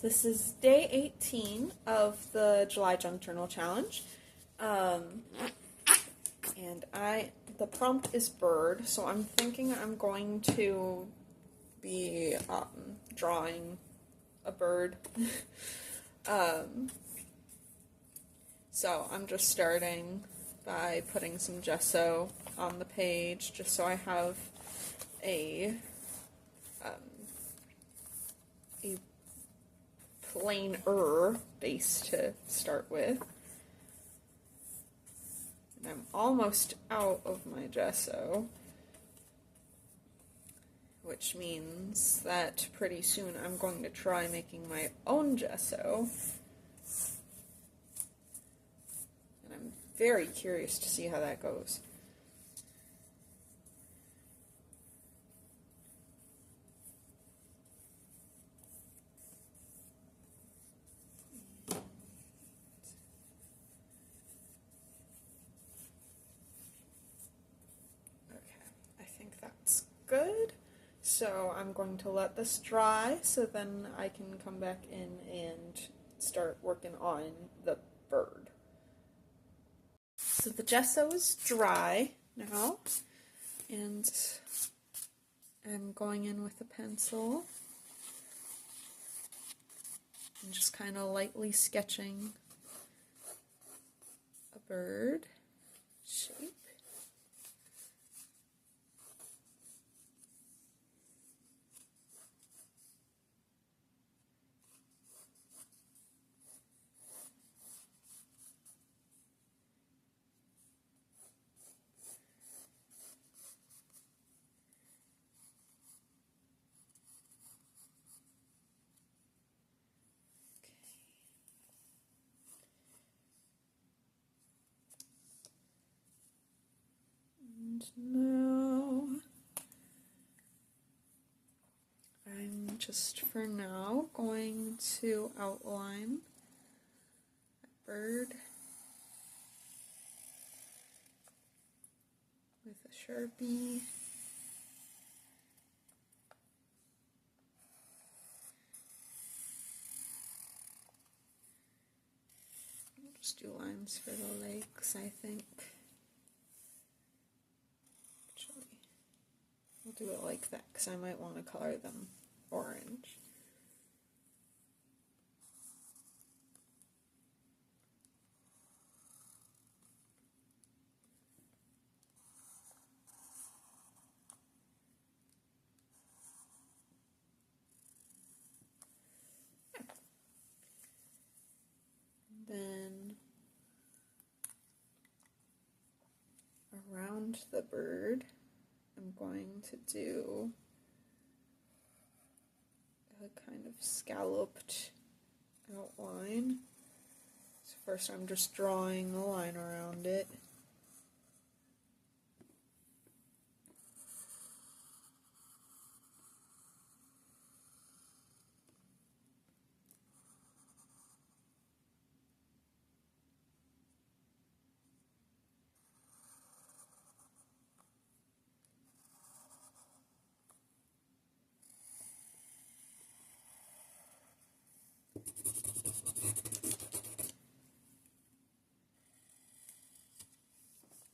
This is day 18 of the July Junk Journal Challenge. And the prompt is bird, so I'm thinking I'm going to be drawing a bird. So I'm just starting by putting some gesso on the page, just so I have a plainer base to start with. And I'm almost out of my gesso, which means that pretty soon I'm going to try making my own gesso. And I'm very curious to see how that goes. That's good. So I'm going to let this dry so then I can come back in and start working on the bird. So the gesso is dry now, and I'm going in with a pencil and just kind of lightly sketching a bird shape. Now, I'm just for now going to outline a bird with a Sharpie. I'll just do lines for the legs, I think. I'll do it like that because I might want to color them orange. Then around the bird, I'm going to do a kind of scalloped outline. So first I'm just drawing a line around it.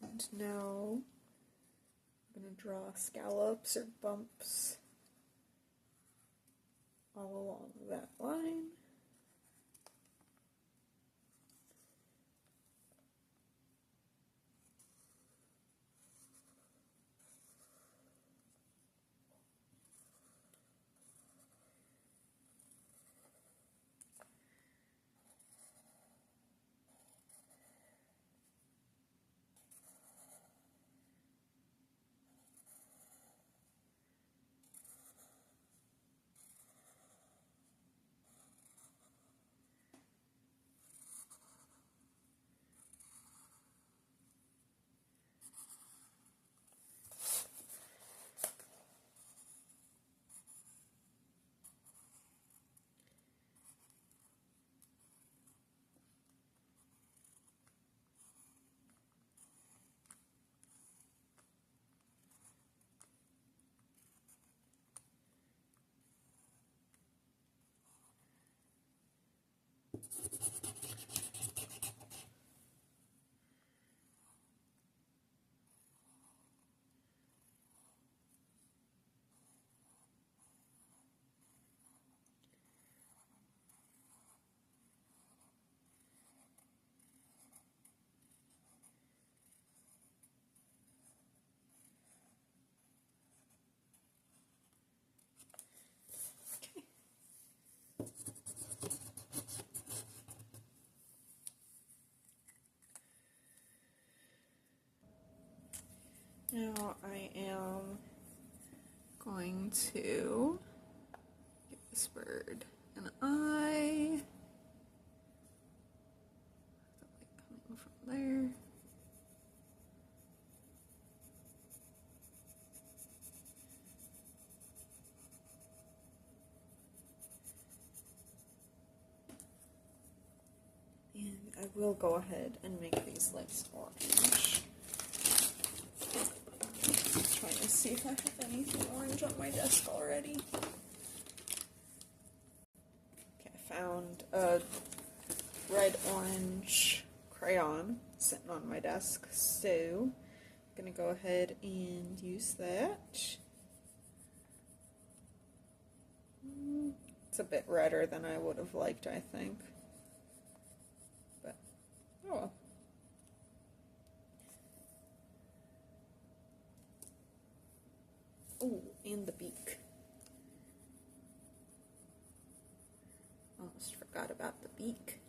And now I'm going to draw scallops or bumps all along that line. Now I am going to give this bird an eye. The light coming from there. And I will go ahead and make these lips orange. Trying to see if I have anything orange on my desk already. Okay, I found a red-orange crayon sitting on my desk, so I'm going to go ahead and use that. It's a bit redder than I would have liked, I think. But, oh well. Oh, and the beak. Almost forgot about the beak.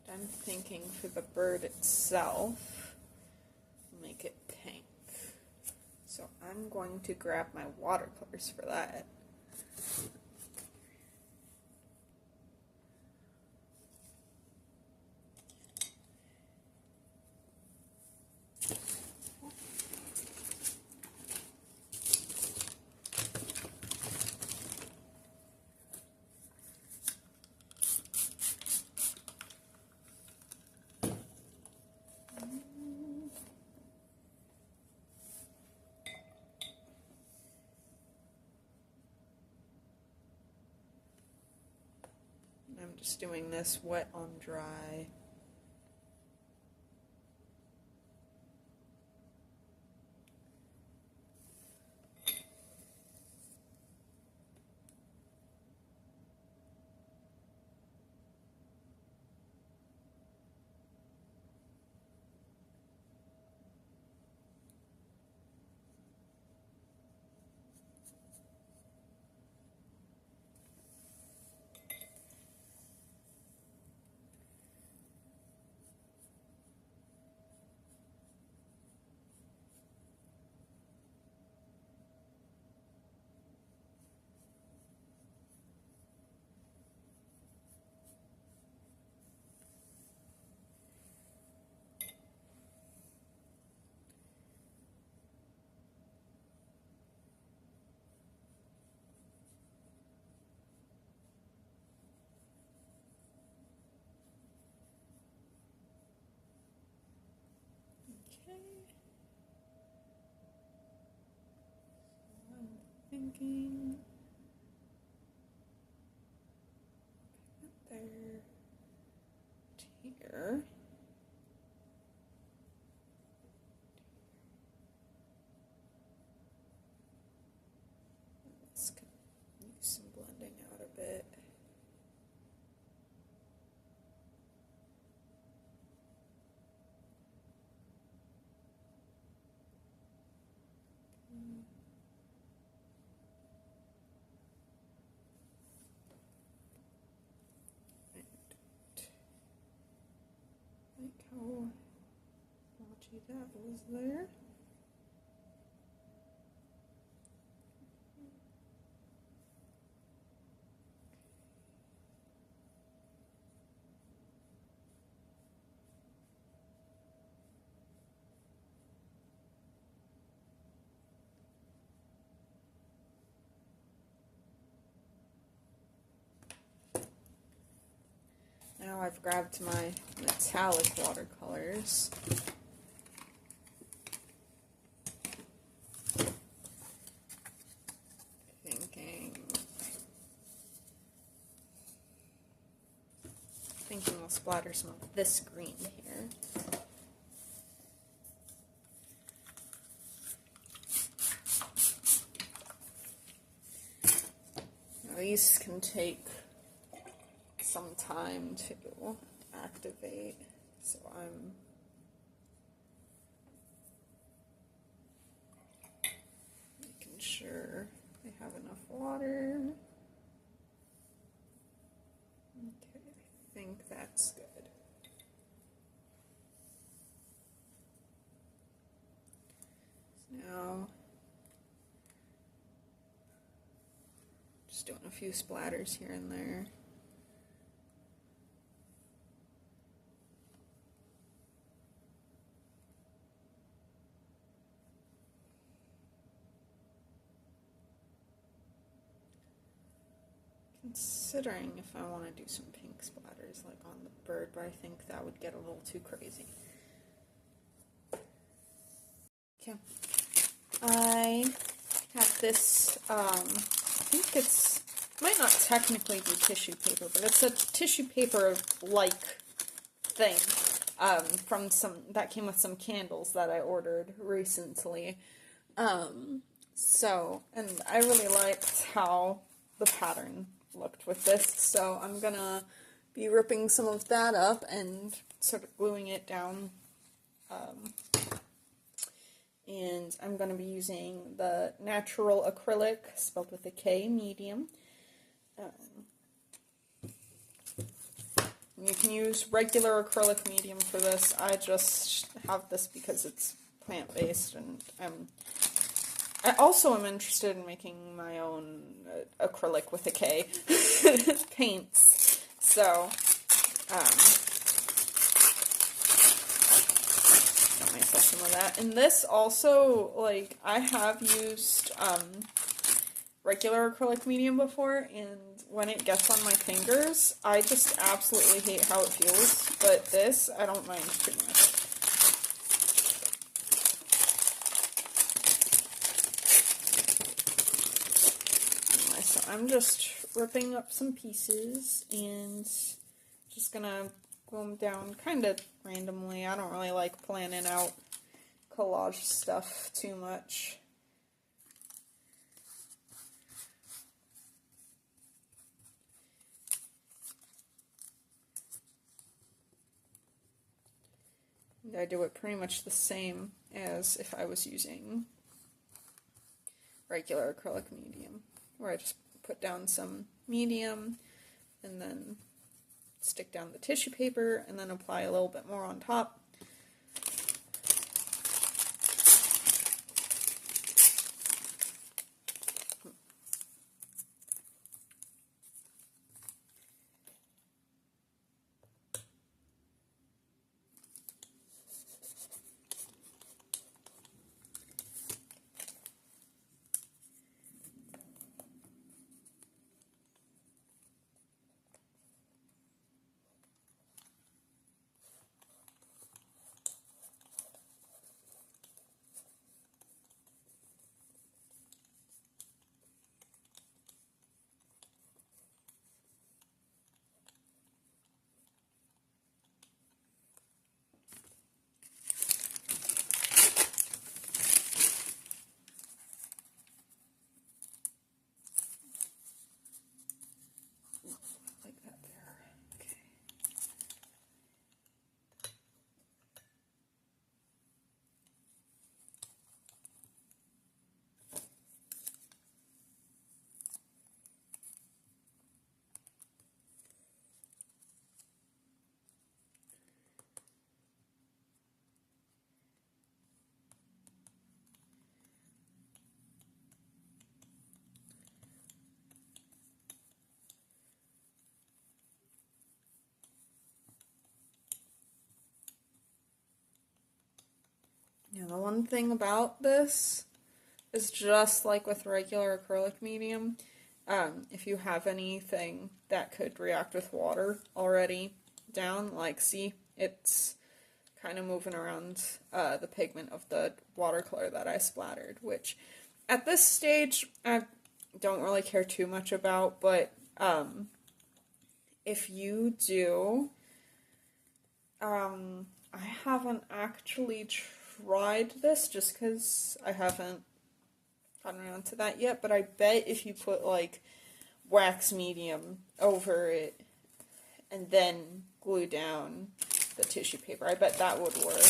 I'm thinking for the bird itself, make it pink. So I'm going to grab my watercolors for that. I'm just doing this wet on dry. Okay. So I'm thinking there to here. Let's use some blending out a bit. Like how blotchy that was there. Now I've grabbed my metallic watercolors. Thinking I'll splatter some of this green here. Now these can take some time to activate, so I'm sure I have enough water. Okay, I think that's good. Now, just doing a few splatters here and there. Considering if I want to do some pink splatters like on the bird, but I think that would get a little too crazy. Okay. I have this, I think it's, might not technically be tissue paper, but it's a tissue paper-like thing from that came with some candles that I ordered recently. And I really liked how the pattern looked with this, so I'm gonna be ripping some of that up and sort of gluing it down. And I'm going to be using the Natural Acrylic, spelled with a K, medium. You can use regular acrylic medium for this. I just have this because it's plant-based, and I also am interested in making my own acrylic with a K paints. So, myself some of that. And this also, like, I have used regular acrylic medium before, and when it gets on my fingers, I just absolutely hate how it feels. But this, I don't mind too much. Anyway, so I'm just ripping up some pieces and just gonna glue them down kind of randomly. I don't really like planning out collage stuff too much. And I do it pretty much the same as if I was using regular acrylic medium, where I just put down some medium and then stick down the tissue paper and then apply a little bit more on top. Now, the one thing about this is, just like with regular acrylic medium, if you have anything that could react with water already down, like, see, it's kind of moving around the pigment of the watercolor that I splattered, which at this stage I don't really care too much about, but if you do, I haven't actually tried this just because I haven't gotten around to that yet, but I bet if you put like wax medium over it and then glue down the tissue paper, I bet that would work.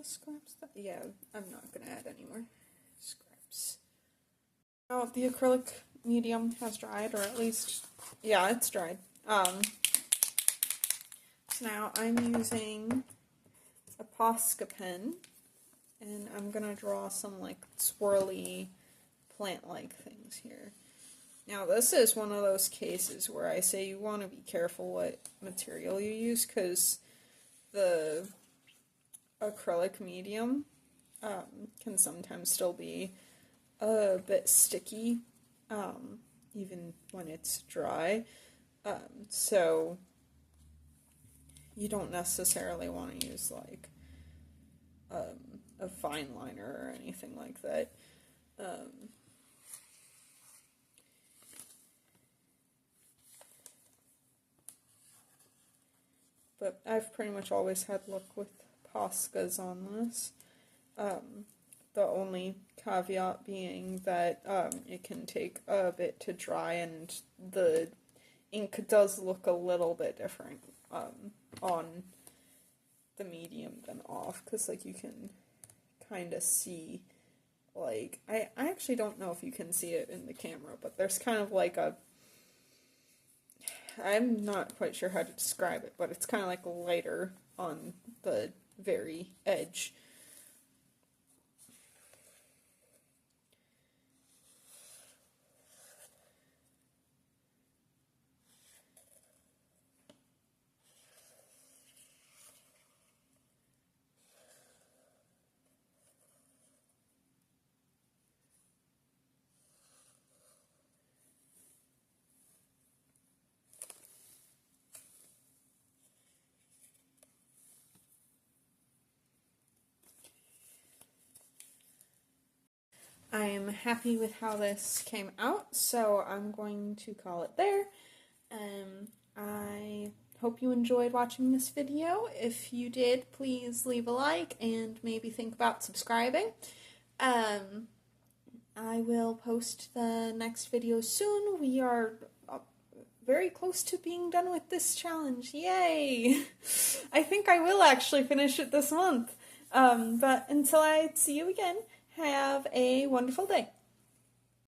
scraps that? Yeah, I'm not gonna add any more scraps. Now the acrylic medium has dried, or at least, yeah, it's dried. So now I'm using a Posca pen, and I'm gonna draw some like swirly plant-like things here. Now this is one of those cases where I say you want to be careful what material you use, because the acrylic medium can sometimes still be a bit sticky, even when it's dry. So you don't necessarily want to use like a fine liner or anything like that. But I've pretty much always had luck with Poscas on this. The only caveat being that it can take a bit to dry, and the ink does look a little bit different on the medium than off, because like you can kind of see, like, I actually don't know if you can see it in the camera, but there's kind of like a, I'm not quite sure how to describe it, but it's kind of like lighter on the very edge. I am happy with how this came out, so I'm going to call it there. I hope you enjoyed watching this video. If you did, please leave a like and maybe think about subscribing. I will post the next video soon. We are very close to being done with this challenge. Yay! I think I will actually finish it this month. But until I see you again, have a wonderful day.